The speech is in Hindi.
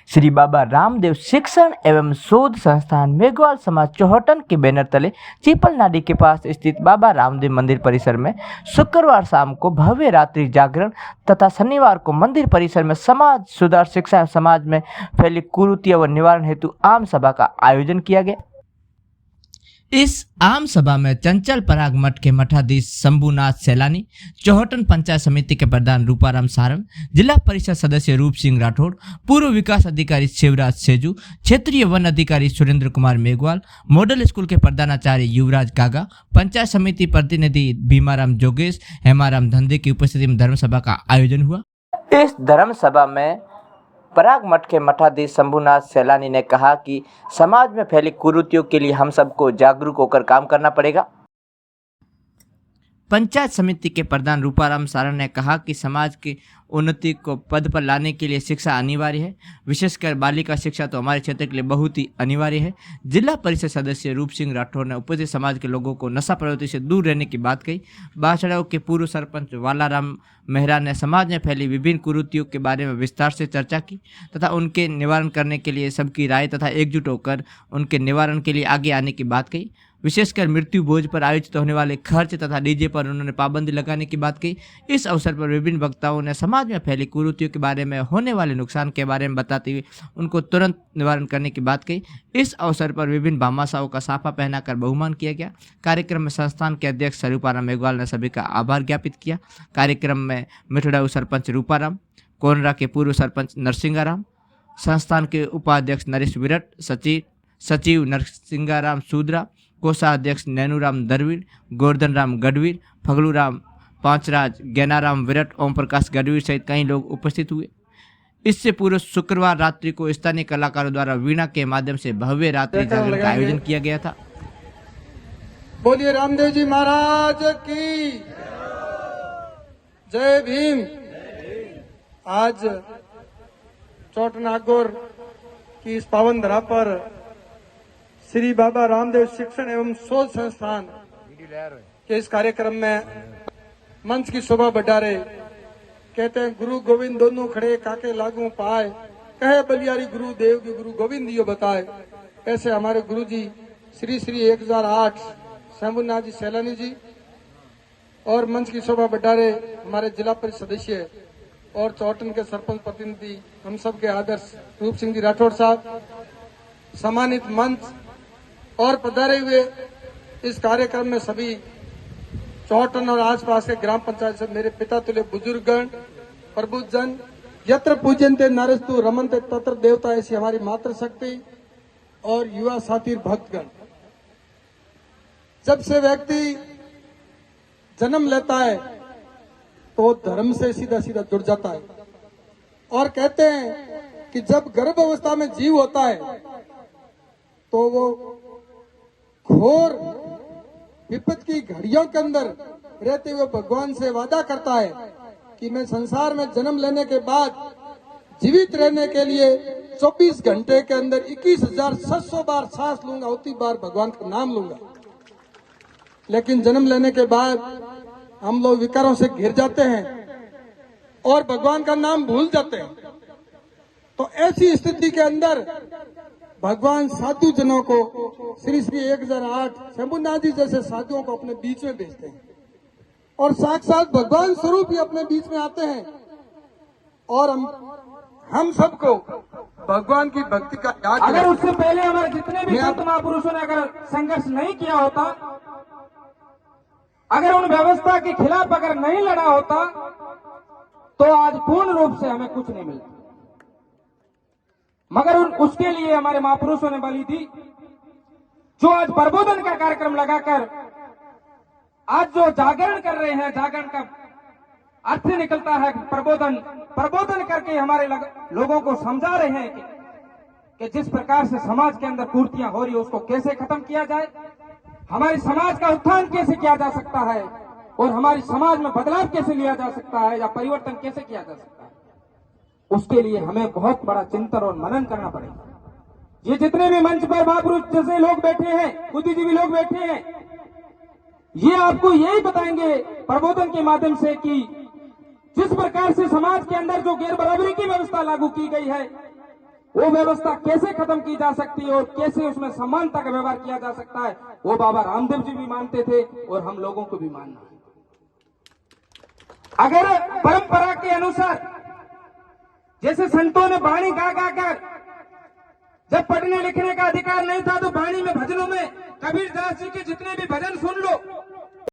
श्री बाबा रामदेव शिक्षण एवं शोध संस्थान मेघवाल समाज चौहटन के बैनर तले चीपल नाडी के पास स्थित बाबा रामदेव मंदिर परिसर में शुक्रवार शाम को भव्य रात्रि जागरण तथा शनिवार को मंदिर परिसर में समाज सुधार शिक्षा समाज में फैली कुरीतियों व निवारण हेतु आम सभा का आयोजन किया गया। इस आम सभा में चंचल पराग मठ के मठाधीश शंभुनाथ सैलानी, चौहटन पंचायत समिति के प्रधान रूपाराम सारंग, जिला परिषद सदस्य रूप सिंह राठौड़, पूर्व विकास अधिकारी शिवराज सेजू, क्षेत्रीय वन अधिकारी सुरेंद्र कुमार मेघवाल, मॉडल स्कूल के प्रधानाचार्य युवराज कागा, पंचायत समिति प्रतिनिधि भीमाराम जोगेश, हेमाराम धंधे की उपस्थिति में धर्मसभा का आयोजन हुआ। इस धर्मसभा में पराग मठ के मठाधीश शंभुनाथ सैलानी ने कहा कि समाज में फैली कुरीतियों के लिए हम सबको जागरूक होकर काम करना पड़ेगा। पंचायत समिति के प्रधान रूपाराम सारंग ने कहा कि समाज की उन्नति को पद पर लाने के लिए शिक्षा अनिवार्य है, विशेषकर बालिका शिक्षा तो हमारे क्षेत्र के लिए बहुत ही अनिवार्य है। जिला परिषद सदस्य रूप सिंह राठौड़ ने उपस्थित समाज के लोगों को नशा प्रवृत्ति से दूर रहने की बात कही। बाछड़ाओं के पूर्व सरपंच वालाराम मेहरा ने समाज में फैली विभिन्न कुरीतियों के बारे में विस्तार से चर्चा की तथा उनके निवारण करने के लिए सबकी राय तथा एकजुट होकर उनके निवारण के लिए आगे आने की बात कही। विशेषकर मृत्यु भोज पर आयोजित होने वाले खर्च तथा डीजे पर उन्होंने पाबंदी लगाने की बात कही। इस अवसर पर विभिन्न वक्ताओं ने समाज में फैली कुरीतियों के बारे में होने वाले नुकसान के बारे में बताते हुए उनको तुरंत निवारण करने की बात कही। इस अवसर पर विभिन्न भामाशाहों का साफा पहनाकर बहुमान किया गया। कार्यक्रम में संस्थान के अध्यक्ष रूपाराम मेघवाल ने सभी का आभार ज्ञापित किया। कार्यक्रम में मिठड़ाऊ सरपंच रूपाराम, कोनरा के पूर्व सरपंच नरसिंगाराम, संस्थान के उपाध्यक्ष नरेश विरट, सचिव नरसिंगाराम सूद्रा, कोषाध्यक्ष नैनूराम दरवीर, गोवर्धन राम गढ़वीर, फगलूराम पांचराज, ज्ञानाराम विरट, ओम प्रकाश गढ़वीर सहित कई लोग उपस्थित हुए। इससे पूर्व शुक्रवार रात्रि को स्थानीय कलाकारों द्वारा वीणा के माध्यम से भव्य रात्रि जागरण का आयोजन किया गया था। बोलिए रामदेव जी महाराज की जय भीम। आज चौट नागौर की इस पावन धरा पर श्री बाबा रामदेव शिक्षण एवं शोध संस्थान के इस कार्यक्रम में मंच की शोभा बढ़ा रहे। कहते हैं गुरु गोविंद दोनों खड़े काके लागू पाए, कहे बलियारी गुरु देव की गुरु गोविंद दियो बताए। ऐसे हमारे गुरु जी श्री 1008 शंभुनाथ जी सैलानी जी और मंच की शोभा बढ़ा रहे हमारे जिला परिषद सदस्य और चौहटन के सरपंच प्रतिनिधि हम सब के आदर्श रूप सिंह जी राठौड़ साहब, सम्मानित मंच और पधारे हुए इस कार्यक्रम में सभी चौहटन और आसपास के ग्राम पंचायत से मेरे पिता तुल्य बुजुर्गगण, प्रबुद्धजन, यत्र पूज्यन्ते नरस्तु रमन्ते तत्र देवता, ऐसी हमारी मातृशक्ति और युवा साथी भक्तगण। जब से व्यक्ति जन्म लेता है तो धर्म से सीधा सीधा जुड़ जाता है और कहते हैं कि जब गर्भ अवस्था में जीव होता है तो वो घोर विपद की घड़ियों के अंदर रहते हुए भगवान से वादा करता है कि मैं संसार में जन्म लेने के बाद जीवित रहने के लिए 24 घंटे के अंदर 21,700 बार सांस लूंगा, उतनी बार भगवान का नाम लूंगा। लेकिन जन्म लेने के बाद हम लोग विकारों से घिर जाते हैं और भगवान का नाम भूल जाते हैं। तो ऐसी स्थिति के अंदर भगवान साधु जनों को श्री 1008 शंभुनाथ जी जैसे साधुओं को अपने बीच में भेजते हैं और साक्षात भगवान स्वरूप ही अपने बीच में आते हैं और हम सबको भगवान की भक्ति का याद। अगर उससे पहले हमारे जितने भी संत महापुरुषों ने अगर संघर्ष नहीं किया होता, अगर उन व्यवस्था के खिलाफ अगर नहीं लड़ा होता तो आज पूर्ण रूप से हमें कुछ नहीं मिलता। मगर उसके लिए हमारे महापुरुषों ने बलि दी। जो आज प्रबोधन का कार्यक्रम लगाकर आज जो जागरण कर रहे हैं, जागरण का अर्थ निकलता है प्रबोधन करके हमारे लोगों को समझा रहे हैं कि जिस प्रकार से समाज के अंदर कुरीतियां हो रही है उसको कैसे खत्म किया जाए, हमारे समाज का उत्थान कैसे किया जा सकता है और हमारी समाज में बदलाव कैसे लिया जा सकता है या परिवर्तन कैसे किया जा सकता है। उसके लिए हमें बहुत बड़ा चिंतन और मनन करना पड़ेगा। ये जितने भी मंच पर महापुरुष जैसे लोग बैठे हैं, बुद्धिजीवी लोग बैठे हैं, ये आपको यही बताएंगे प्रबोधन के माध्यम से कि जिस प्रकार से समाज के अंदर जो गैर बराबरी की व्यवस्था लागू की गई है, वो व्यवस्था कैसे खत्म की जा सकती है और कैसे उसमें समानता का व्यवहार किया जा सकता है, वो बाबा रामदेव जी भी मानते थे और हम लोगों को भी मानना है। अगर परंपरा के अनुसार जैसे संतों ने वाणी गा गा कर, जब पढ़ने लिखने का अधिकार नहीं था तो वाणी में भजनों में कबीरदास जी के जितने भी भजन सुन लो,